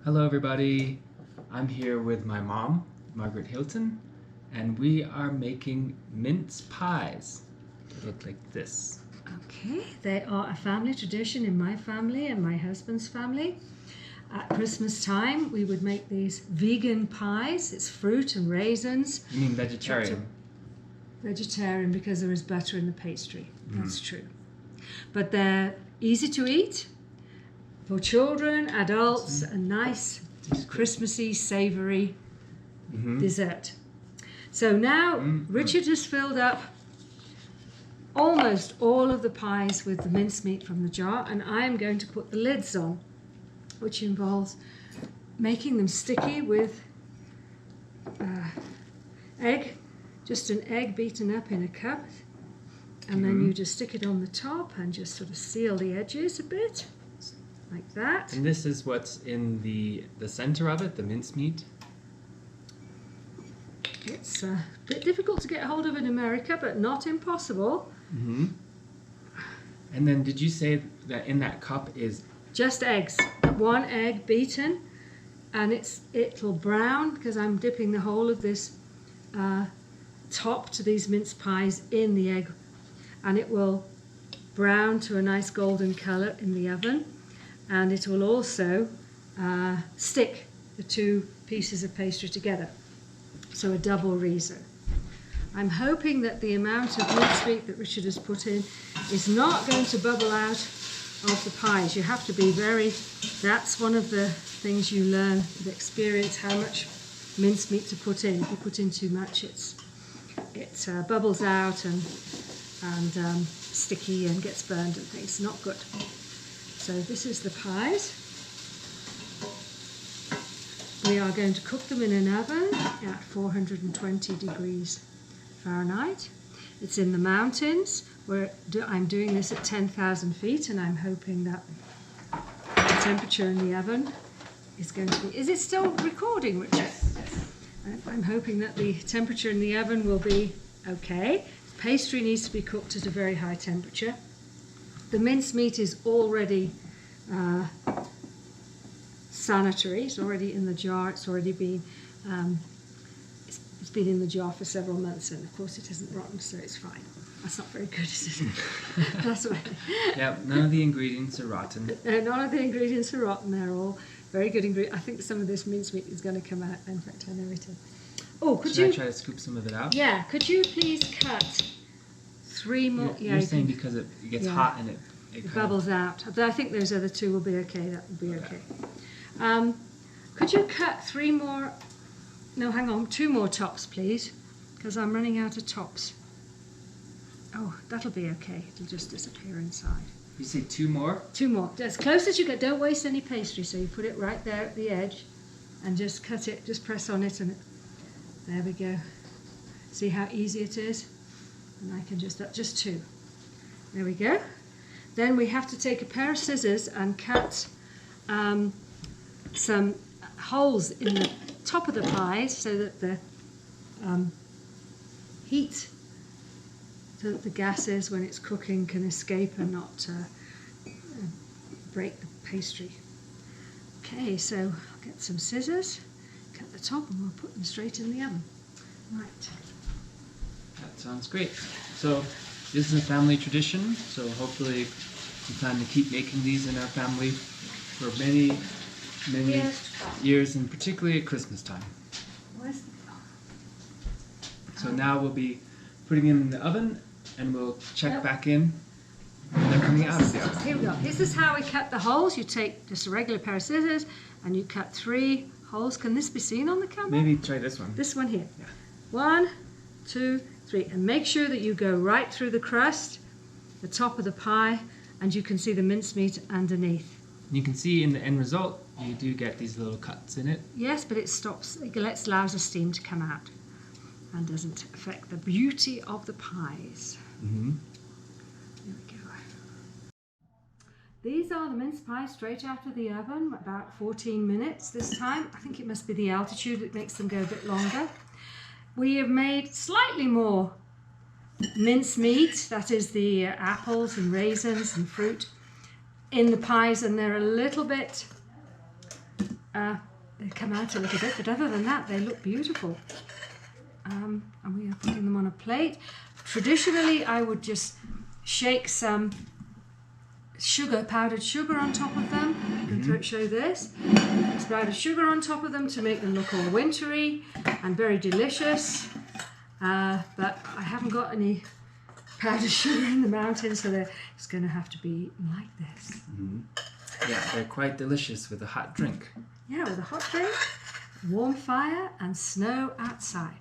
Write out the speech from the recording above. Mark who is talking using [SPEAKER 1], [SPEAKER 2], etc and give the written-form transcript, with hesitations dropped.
[SPEAKER 1] Hello everybody, I'm here with my mom, Margaret Hilton, and we are making mince pies that look like this.
[SPEAKER 2] Okay, they are a family tradition in my family and my husband's family. At Christmas time we would make these vegan pies. It's fruit and raisins.
[SPEAKER 1] You mean vegetarian?
[SPEAKER 2] Vegetarian because there is butter in the pastry, that's true. But they're easy to eat for children, adults, a nice Christmassy, savoury dessert. So now Richard has filled up almost all of the pies with the mincemeat from the jar, and I'm going to put the lids on, which involves making them sticky with egg, just an egg beaten up in a cup, and then you just stick it on the top and just sort of seal the edges a bit. Like that.
[SPEAKER 1] And this is what's in the center of it, the mincemeat.
[SPEAKER 2] It's a bit difficult to get hold of in America, but not impossible.
[SPEAKER 1] And then did you say that in that cup is...
[SPEAKER 2] Just eggs. One egg beaten, and it'll brown because I'm dipping the whole of this top to these mince pies in the egg, and it will brown to a nice golden colour in the oven. And it will also stick the two pieces of pastry together, so a double reason. I'm hoping that the amount of mincemeat that Richard has put in is not going to bubble out of the pies. You have to be that's one of the things you learn with experience, how much mincemeat to put in. If you put in too much, it bubbles out and sticky and gets burned and things. Not good. So this is the pies. We are going to cook them in an oven at 420 degrees Fahrenheit. It's in the mountains where I'm doing this at 10,000 feet, and I'm hoping that the temperature in the oven is going to be... Is it still recording, Richard?
[SPEAKER 1] Yes.
[SPEAKER 2] I'm hoping that the temperature in the oven will be okay. Pastry needs to be cooked at a very high temperature. The mincemeat is already sanitary. It's already in the jar. It's already been it's been in the jar for several months, and of course it isn't rotten, so it's fine. That's not very good, is it? That's what.
[SPEAKER 1] Yeah, none of the ingredients are rotten.
[SPEAKER 2] None of the ingredients are rotten. They're all very good ingredients. I think some of this mincemeat is going to come out. In fact, I know it is. Oh,
[SPEAKER 1] Should I try to scoop some of it out?
[SPEAKER 2] Yeah. Could you please cut 3 more?
[SPEAKER 1] You're saying because it gets hot and it
[SPEAKER 2] bubbles out. But I think those other two will be okay. That will be okay. Could you cut 3 more? No, hang on. 2 more tops, please, because I'm running out of tops. Oh, that'll be okay. It'll just disappear inside.
[SPEAKER 1] You say 2 more?
[SPEAKER 2] 2 more. As close as you get. Don't waste any pastry. So you put it right there at the edge, and just cut it. Just press on it, and there we go. See how easy it is? And I can just 2. There we go. Then we have to take a pair of scissors and cut some holes in the top of the pies so that the heat, so that the gases when it's cooking can escape and not break the pastry. Okay, so I'll get some scissors, cut the top, and we'll put them straight in the oven. Right.
[SPEAKER 1] That sounds great. So this is a family tradition, so hopefully we plan to keep making these in our family for many years, and particularly at Christmas time. So now we'll be putting it in the oven, and we'll check back in when they're coming out of the oven.
[SPEAKER 2] Here we go. This is how we cut the holes. You take just a regular pair of scissors and you cut 3 holes. Can this be seen on the camera?
[SPEAKER 1] Maybe try this one.
[SPEAKER 2] This one here.
[SPEAKER 1] Yeah.
[SPEAKER 2] 1, 2, 3. And make sure that you go right through the crust, the top of the pie, and you can see the mincemeat underneath.
[SPEAKER 1] You can see in the end result, you do get these little cuts in it.
[SPEAKER 2] Yes, but it stops, it allows the steam to come out and doesn't affect the beauty of the pies. There we go. These are the mince pies straight out of the oven, about 14 minutes this time. I think it must be the altitude that makes them go a bit longer. We have made slightly more mincemeat, that is the apples and raisins and fruit, in the pies, and they're a little bit they come out a little bit, but other than that, they look beautiful. And we are putting them on a plate. Traditionally, I would just shake some sugar, powdered sugar on top of them. I can show this. It's powdered sugar on top of them to make them look all wintry and very delicious. But I haven't got any powdered sugar in the mountains, so it's going to have to be like this.
[SPEAKER 1] Yeah, they're quite delicious with a hot drink.
[SPEAKER 2] Yeah, with a hot drink, warm fire, and snow outside.